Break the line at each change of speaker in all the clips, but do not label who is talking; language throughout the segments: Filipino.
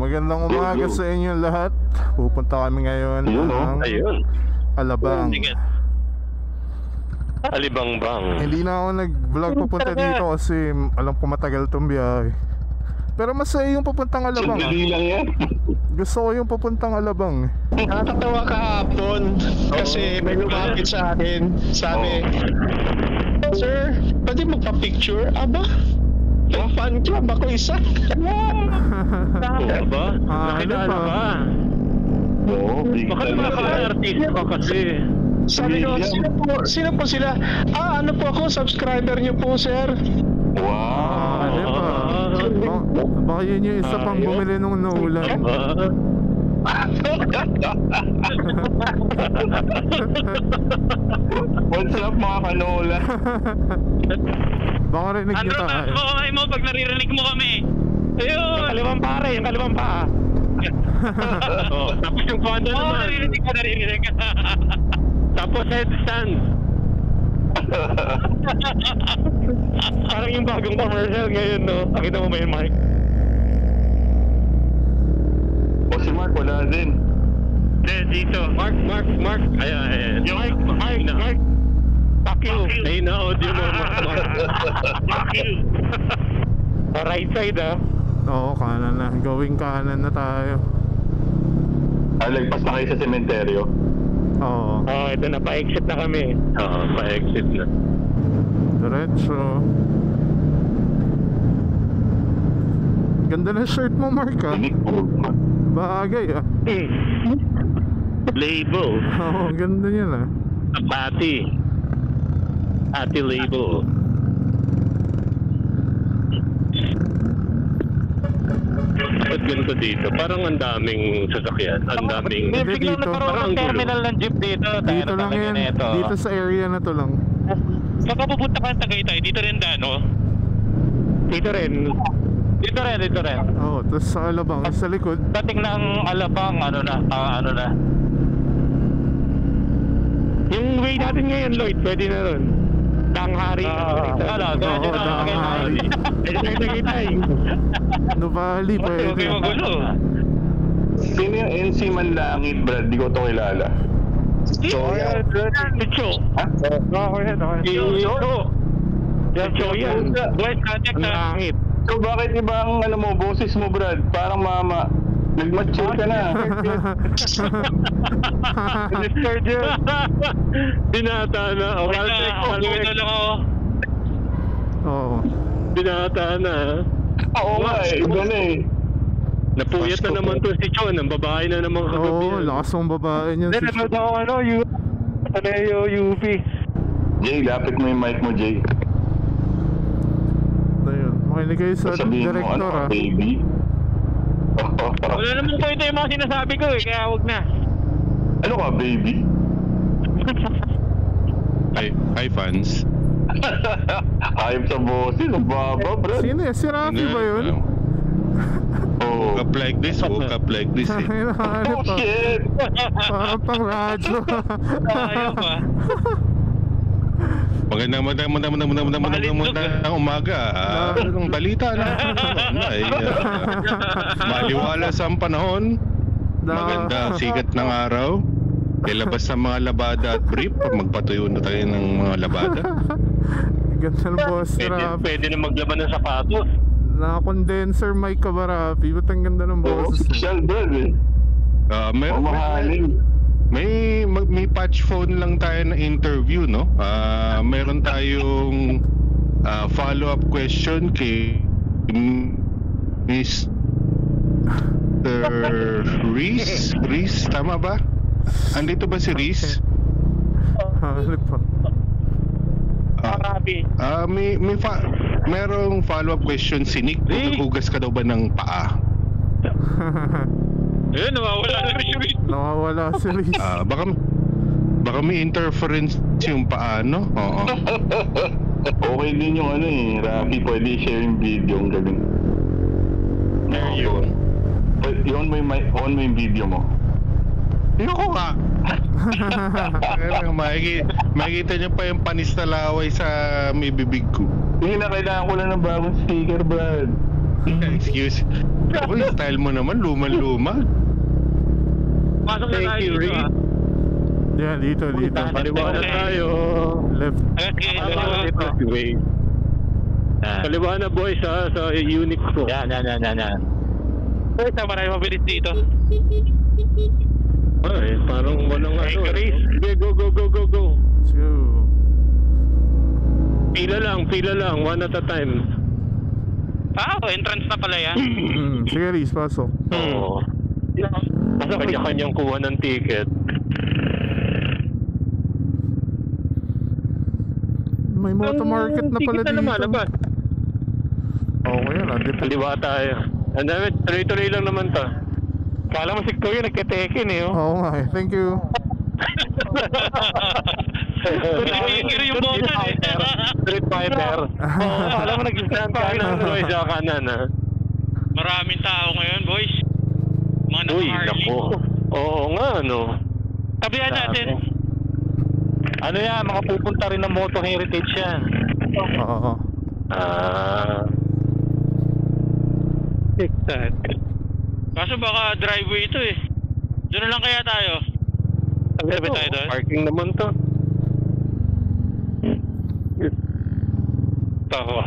magandang umaga sa inyo lahat. Pupunta kami ngayon ng Alabang.
Alibangbang.
Hindi na ako nag-vlog papunta dito kasi alam ko matagal tong biyahe. Pero masaya yung papuntang Alabang.
Sandali lang yan.
Gusto ko yung papuntang Alabang.
Nakakatawa kahapon kasi may lumapit sa akin. Sabi, Sir, pwede magpa-picture? Aba? May fan club ako isa.
Ba? Nakilala ka?
Oo, big
Baka
time.
nakaka-artista ka kasi.
Sabi ko, sino po sila? Ano po ako, subscriber niyo po, sir.
Wow.
Ano ba? Baka yun yung isa pang bumili nung naulan.
What's up mga kanola?
Baka rinig nyo tayo.
Ano ba mo pag naririnig mo kami? Ayun!
Yung kalibang pare, yung kalibang paa. Tapos yung panda naman.
Naririnig ka.
Tapos headstand. Parang yung bagong commercial ngayon, no? Nakita mo ba yung mic?
O si Mark wala din.
Dito. Mark. Ayan. Mark. Fuck you. Ayun na audio mo, Mark. Fuck you. Right side, ah.
Oo, kanan na. Going kanan na tayo.
Lagpas na kayo sa sementeryo.
Oo.
Ito na, pa-exit na kami. Oo, pa-exit na.
Diretso. Ganda ng shirt mo, Mark, ah. Bagay, ah.
Label.
Oo, ganda yan, ah.
Ati label. Ba't ganito dito? Parang ang daming sasakyan. Ang daming...
Biglang
Nagkaroon ng terminal ng jeep dito.
Dito lang yan. Dito sa area na to lang.
Saka pupunta ka ng Tagaytay, dito rin Dano.
Dito rin.
Oo, tapos sa Alabang, sa likod.
Dating ng Alabang, ano na.
Yung way natin ngayon, Lloyd, pwede na ron. Danghari.
Danghari. Nuvali, pwede.
Okay, magulo.
Sino yung NC Manlangit, Brad? Di ko ito kilala.
Choya. Cho.
Ha?
Cho yan.
Voice contact,
Ang
ha?
langit.
So bakit ibang mo, boses mo, Brad? Parang mama. Nag-mature ka na.
Mr. Joe. Binata na.
Okay na lang ako.
Oo.
Binata na.
Oo nga eh. Iba na eh.
Napuyat na naman to si Chon. Ang babae na naman kagabi.
Oo, lakas mong babae niyan.
Nanood ako UP.
Jay, lapit mo yung mic mo, Jay.
Ayun. Makinig kayo sa
Sabihin mo,
director, ah.
baby?
Wala naman po ito yung mga sinasabi ko eh, kaya huwag na.
Ano ka, baby?
Hi fans.
Ayop sa boses, ang baba, Brad.
Sino yan? Si Rafi ba yun?
Oh.
Woke up like this eh.
Ano
Oh,
pa?
shit!
Parang pang radyo.
Ayaw pa.
Magandang umaga. Ang balita na. Maliwalas ang panahon. Maganda sikat ng araw. Ilabas ang mga labada at brief. Magpatuyo na tayo ng mga labada.
Ganda ng boss, Rafi.
Pwede na maglaban ng sapatos.
Naka-condenser mic ka ba, Rafi? Ba't ang ganda ng boses mo?
Official, Brad eh.
May patch phone lang tayo na interview, no? Meron tayong follow-up question kay Mr. Reese, tama ba? Andito ba si Reese?
Ano pa?
Merong follow-up question si Nick. Hugas ka daw ba ng paa?
Ayun, nawawala na rin yung
Nawawala si Reese.
Baka may interference yung paa, no? Oo.
Okay din yung ano eh, Rafi, pwede share yung video ang galing. On mo yung video mo.
Yoko nga. Makikita niyo pa yung panis na laway sa may bibig ko.
Hindi na kailangan ko lang ng bagong speaker, Brad.
Excuse. Uy, style mo naman, luma-luma.
Pasok na tayo dito ah.
Yan, dito.
Kaliwa na tayo.
Left.
Okay,
Wait. Kaliwa na boys ha, sa unit ko.
Yan. Ay, sama na yung mabilis dito.
Ay, parang walang ano.
Chris.
Sige, go.
Let's go.
Pila lang, one at a time.
Entrance na pala yan.
Sige, Riz, pasok.
Oo. Kanya-kanyang kuha ng ticket.
May motomarket na pala
ticket na
dito.
lumalabas.
Okay yan,
Kaliwa tayo. Ang dami, tuloy-tuloy lang naman to. Kala mo si Kuya nagkateken eh.
Oo nga eh, thank you.
Nagkikiri yung button eh.
Street Fighter. Oo, kala mo nag-stand kanan. Sa kanan ha.
Maraming tao ngayon, boys. Mga
Uy,
naka-Harley.
naku. Oo nga, no.
Tabihan natin.
Ano yan, mga pupunta rin ng Moto Heritage yan.
Oo.
Kaso baka driveway ito eh. Doon na lang kaya tayo. Tabi tayo doon.
Parking naman to.
Tawa.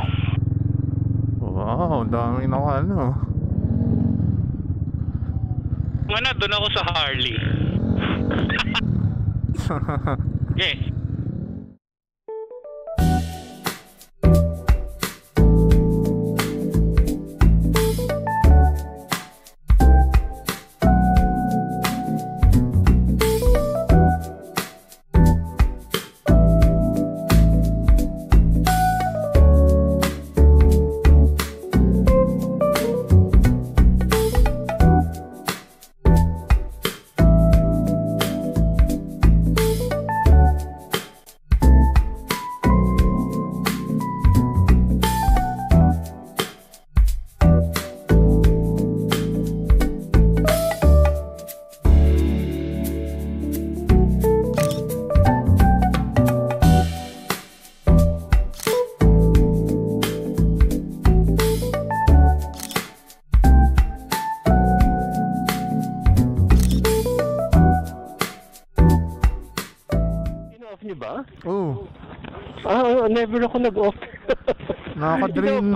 Wow, daming ano.
Mana, doon ako sa Harley. Okay.
Off niyo ba?
Oh,
Never ako nag-off.
nakaka-drain.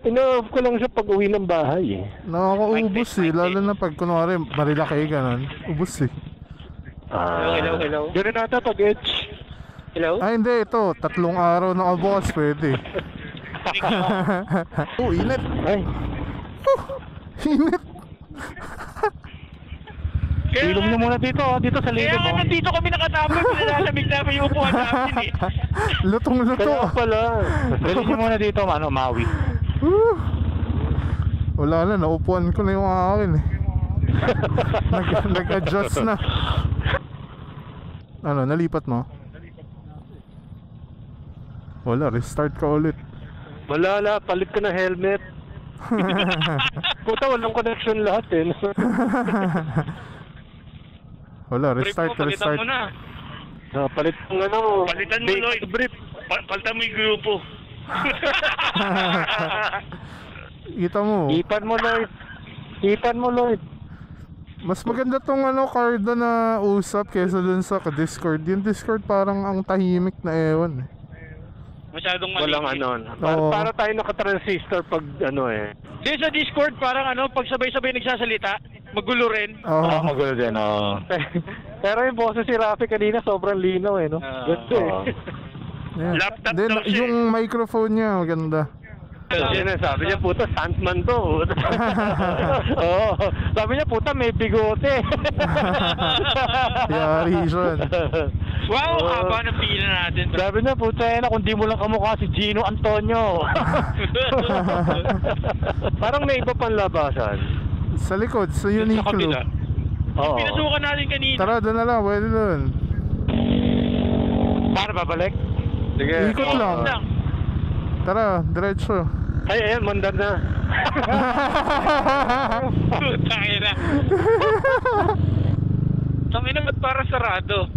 Ina-off ko lang siya pag uwi ng bahay eh.
Nakaka-ubos eh, lalo na pag kunwari Marilaki ganun. Ubos eh.
Hello.
Gano'n nata pag Edge.
Hello?
Ay hindi, ito 3 araw na kabukas pwede. Oh, init.
Ay,
Init.
ilong niyo muna dito sa
Kaya nga nandito kami nakatambay, pinalamig namin yung upuan namin eh.
Lutong-luto.
Kaya pala. Dali niyo muna dito, Maui.
Wala na, naupuan ko na yung akin eh. Nag-adjust na. Ano, nalipat mo? Wala, restart ka ulit.
Wala, palit ka ng helmet. Puta, walang connection lahat eh.
Wala,
Brief
restart.
mo, palitan mo na.
Palit ng ano.
Palitan mo, Lloyd.
Brief.
Palitan mo yung grupo.
Kita mo.
Ipan mo, Lloyd.
Mas maganda tong Cardo na usap kesa dun sa Discord. Yung Discord parang ang tahimik na ewan eh.
Masyadong maliit.
Walang
Oo.
Para tayo naka-transistor pag
Di sa Discord, parang pag sabay-sabay nagsasalita, magulo rin.
Oo.
magulo din, Pero yung boses si Rafi kanina sobrang linaw eh, no? Ganda eh.
Yan.
Laptop
Then,
daw siya.
yung microphone niya maganda.
Sabi niya, puta, stuntman to. Oo. Sabi niya, puta, may bigote.
Yari siya.
Wow, haba ng pila natin.
Sabi niya, puta, kung di mo lang kamukha si Gino Antonio. Parang may iba pang labasan.
Sa likod, sa
Sa
Uniqlo.
kabila.
Oo.
Pinasukan natin kanina.
Tara, doon na lang, pwede doon.
Para babalik? Sige.
Ikot lang. Tara, diretso.
Ay, ayan, mandar na.
Tayo na. Tangina, ba't para sarado?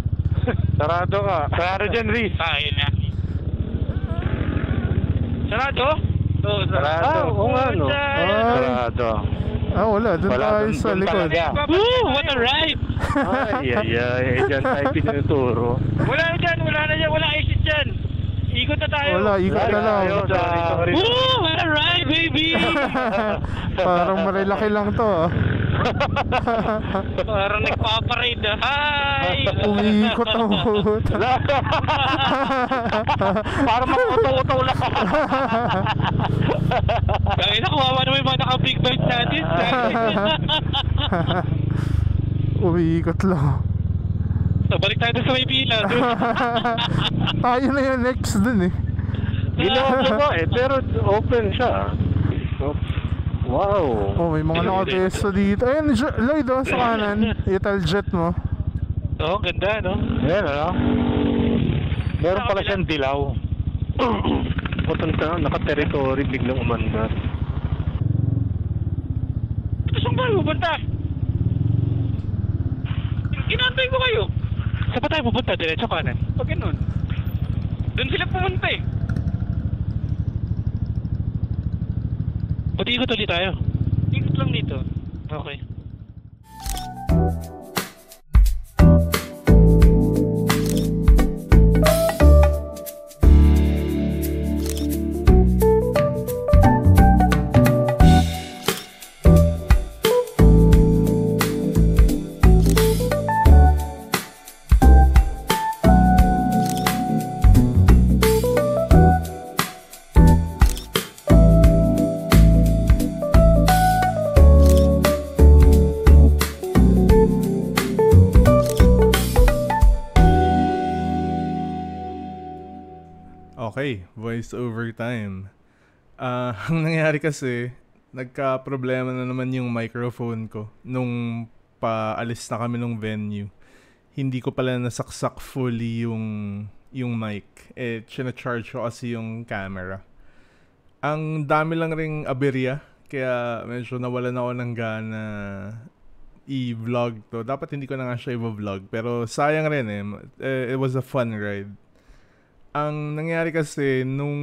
Sarado ka. Sarado dyan, Riz.
Tayo na. Sarado? Oo,
Sarado. Oo nga, no? Sarado.
Wala. Doon tayo sa
doon
likod.
talaga.
Woo! What a ride!
Ay. Diyan tayo pinuturo.
Wala na dyan. Wala exit dyan. Ikot na tayo.
Wala, ikot na lang.
Sorry.
Woo! What a ride, baby!
Parang marilaki lang to.
Parang nagpaparade. Hi!
Umiikot ang boat.
Parang makauto-uto lang.
Kaya nakuha naman yung mga naka-big bike natin.
Umiikot lang.
So, balik tayo sa may pila.
Tayo na yung next dun eh.
Ginawa ko ba eh, pero open siya. Wow.
May mga nakapesto dito. Ayun, Lloyd sa kanan. Italjet mo.
Oo, ganda, no?
Ayan, ano? Meron pala siyang dilaw. Patanta, naka-territory, biglang umandar.
Saan ba pupunta? Ginantay ko kayo. Saan ba tayo pupunta? Diretso kanan? Pag ganun. Doon sila pumunta eh. Pati ikot ulit tayo. Ikot lang dito. Okay.
Okay, voice over time. Ang nangyari kasi, nagka-problema na naman yung microphone ko nung paalis na kami ng venue. Hindi ko pala nasaksak fully yung mic. China-charge ko kasi yung camera. Ang dami lang ring aberya, kaya medyo nawalan ako ng gana i-vlog to. Dapat hindi ko na nga siya i-vlog, pero sayang rin it was a fun ride. Ang nangyari kasi, nung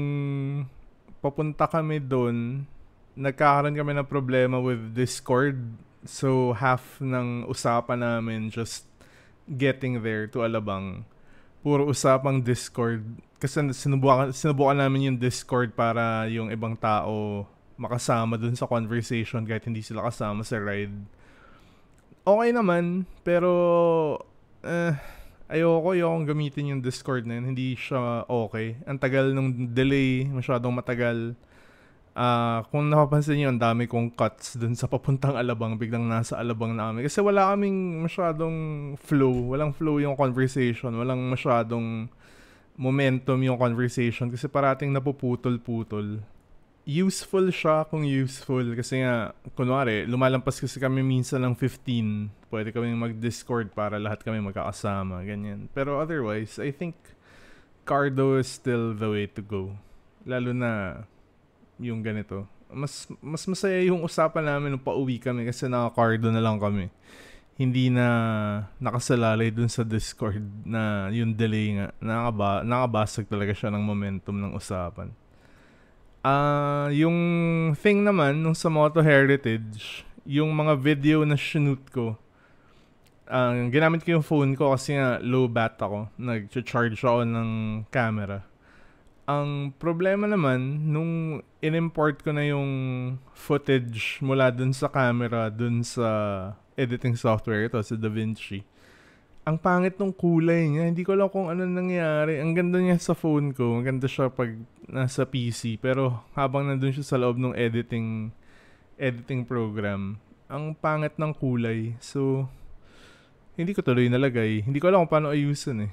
papunta kami doon, nagkakaroon kami ng problema with Discord. So, half ng usapan namin just getting there to Alabang. Puro usapang Discord. Kasi sinubukan namin yung Discord para yung ibang tao makasama doon sa conversation kahit hindi sila kasama sa ride. Okay naman, pero ayokong gamitin yung Discord na yun. Hindi siya okay. Ang tagal nung delay, masyadong matagal. Kung napapansin nyo, ang dami kong cuts dun sa papuntang Alabang. Biglang nasa Alabang na kami. Kasi wala kaming masyadong flow. Walang flow yung conversation. Walang masyadong momentum yung conversation. Kasi parating napuputol-putol. Useful siya kung useful. Kasi nga, kunwari, lumalampas kasi kami minsan ng 15. Pwede kami mag-Discord para lahat kami magkakasama. Ganyan. Pero otherwise, I think Cardo is still the way to go. Lalo na yung ganito. Mas masaya yung usapan namin nung pauwi kami kasi naka-Cardo na lang kami. Hindi na nakasalalay dun sa Discord na yung delay nga. Nakabasag talaga siya ng momentum ng usapan. Yung thing naman nung sa Moto Heritage, yung mga video na shoot ko, ginamit ko yung phone ko kasi nga low bat ako. Nag-charge ako ng camera. Ang problema naman, nung in-import ko na yung footage mula dun sa camera, dun sa editing software ito, sa DaVinci, ang pangit ng kulay niya. Hindi ko alam kung ano nangyari. Ang ganda niya sa phone ko. Ang ganda siya pag nasa PC. Pero habang nandun siya sa loob ng editing program, ang pangit ng kulay. So, hindi ko tuloy nalagay. Hindi ko alam kung paano ayusin eh.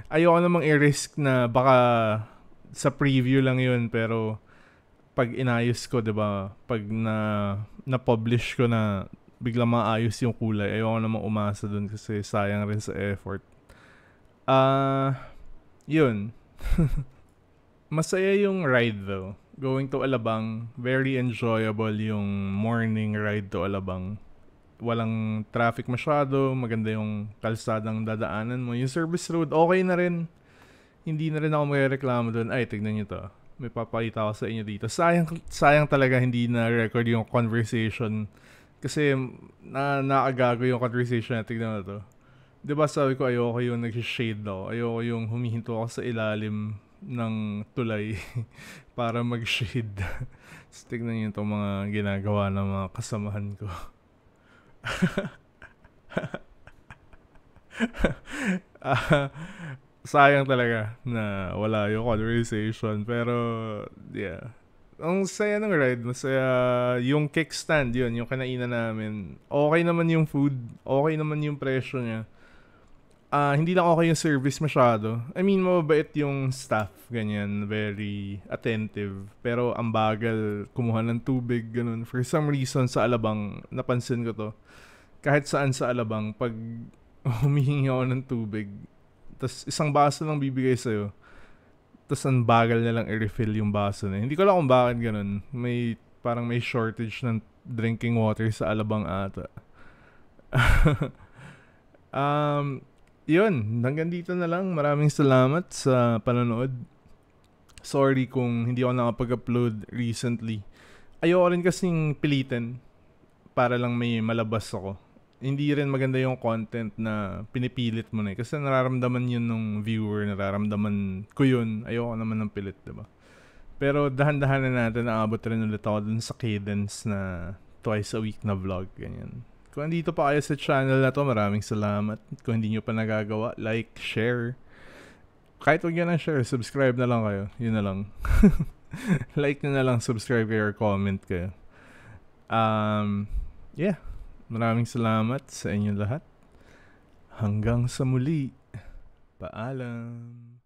Ayoko namang i-risk na baka sa preview lang yun. Pero pag inayos ko, diba? Pag na-publish ko na biglang maayos yung kulay. Ayoko namang umasa dun kasi sayang rin sa effort. Yun. Masaya yung ride though. Going to Alabang, very enjoyable yung morning ride to Alabang. Walang traffic masyado, maganda yung kalsadang dadaanan mo. Yung service road, okay na rin. Hindi na rin ako magreklamo dun. Ay, tignan nyo to. May papakita ko sa inyo dito. Sayang talaga hindi na record yung conversation. Kasi nakagago yung conversation na. Tignan mo to. Diba sabi ko ayoko yung nag-shade daw. Ayoko yung humihinto ako sa ilalim ng tulay para mag-shade. So, tignan nyo itong mga ginagawa ng mga kasamahan ko. Sayang talaga na wala yung conversation. Pero, yeah. Ang saya ng ride. Masaya yung kickstand yun. Yung kinainan namin. Okay naman yung food. Okay naman yung presyo niya. Hindi lang okay yung service masyado. I mean, mababait yung staff. Ganyan. Very attentive. Pero ang bagal kumuha ng tubig. Ganun. For some reason sa Alabang, napansin ko to. Kahit saan sa Alabang, pag humihingi ako ng tubig, tas isang baso lang bibigay sa'yo, tas ang bagal na lang i-refill yung baso na. Hindi ko alam kung bakit ganun. Parang may shortage ng drinking water sa Alabang ata. Yun, hanggang dito na lang. Maraming salamat sa panonood. Sorry kung hindi ako nakapag-upload recently. Ayoko rin kasing pilitin para lang may malabas ako. Hindi rin maganda yung content na pinipilit mo na kasi nararamdaman yun ng viewer, nararamdaman ko yun. Ayoko naman ng pilit, diba? Pero dahan-dahan na natin, naabot rin ulit ako dun sa cadence na twice a week na vlog, ganyan. Kung andito pa kayo sa channel na to, maraming salamat. Kung hindi nyo pa nagagawa, like, share. Kahit huwag nyo na share, subscribe na lang kayo. Yun na lang. Like nyo na lang, subscribe kayo or comment kayo. Yeah. Maraming salamat sa inyo lahat. Hanggang sa muli. Paalam.